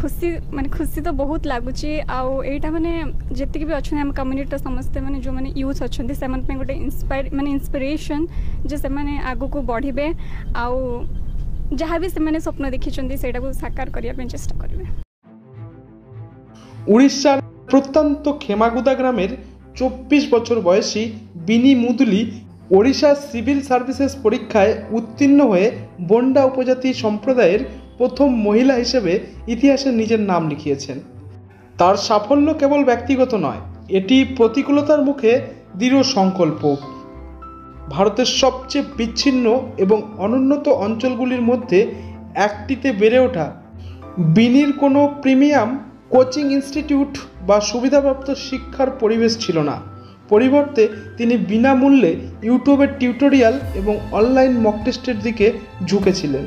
खुशी तो बहुत लगुच आईटा माने जी भी अच्छा आम कम्युनिटी समस्ते माने जो माने यूथ अच्छा से गोटे माने इंस्पिरेशन जे से माने आगु को बढ़े आउ जहाँ भी से स्वप्न देखी से साकार करने चेष्टा करेंगे। उड़ीसार प्रत्यंत खेमागुदा ग्रामेर 24 बछर बयसी बिनी मुदुली ओडिशा सिविल सार्विसेस परीक्षाय उत्तीर्ण हुए बंडा उपजाति सम्प्रदायेर प्रथम महिला हिसेबे इतिहासे निजेर नाम लिखिয়েছেন। तार साफल्य केवल व्यक्तिगत नय, एटी प्रतिकूलतार मुखे दृढ़ संकल्प। भारतेर सबचेये विच्छिन्न एवं अनुन्नत अंचलगुलिर मध्य एकटिते बेड़े ओठा बिनिर कोनो प्रिमियाम कोचिंग इन्स्टिट्यूट बा सुविधाप्राप्त शिक्षार परिवेश छिलो ना। परिवर्ते तिनि बिनामूल्ये यूट्यूबर टिউটোরিয়াল एवं अनलाइन मक टेस्टेर दिके झुकेछिलेन।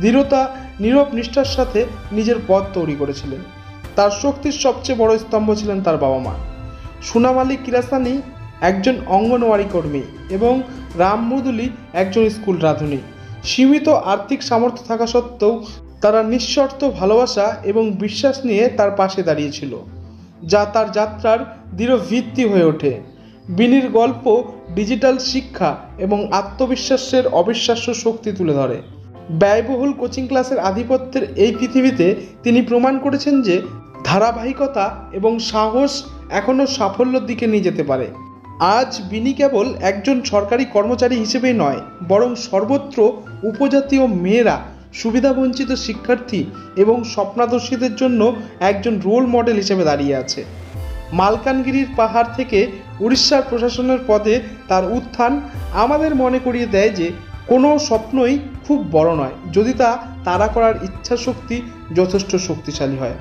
दृढ़ता नीरव निष्ठार साथे निजेर पथ तैरी करेछिलेन। तार शक्तिर सबचेये बड़ स्तम्भ छिलेन तार बाबा मा। सोनामाली किरासानी एकजन अंगनवाड़ी कर्मी एवं राम मुदुली एकजन स्कूल राधुनी। सीमित आर्थिक सामर्थ्य थाका सत्त्वेও तारा निस्वार्थ भालोबासा एवं विश्वास निये तार पाशे दाड़िয়েছিল, जा तार यात्रार दृढ़ भित्ति हये ओठे। बिनिर गल्प डिजिटल शिक्षा एवं आत्मविश्वासेर अविश्वास्य शक्ति तुले धरे। ব্যয়বহুল কোচিং ক্লাসের আধিপত্যের এই পৃথিবীতে তিনি প্রমাণ করেছেন যে ধারাবাহিকতা এবং সাহস এখনো সাফল্যের দিকে নিয়ে যেতে পারে। আজ বিনি কেবল একজন সরকারি কর্মচারী হিসেবেই নয়, বরং সর্বত্র উপজাতীয় মেয়েরা, সুবিধাবঞ্চিত শিক্ষার্থী এবং স্বপ্নদর্শীদের জন্য একজন রোল মডেল হিসেবে দাঁড়িয়ে আছে। মালকানগিরির পাহাড় থেকে উড়িষ্যার প্রশাসনের পদে তার উত্থান আমাদের মনে করিয়ে দেয় যে কোনো স্বপ্নই খুব বড় নয়, যদি তা তাড়া করার ইচ্ছা শক্তি যথেষ্ট শক্তিশালী হয়।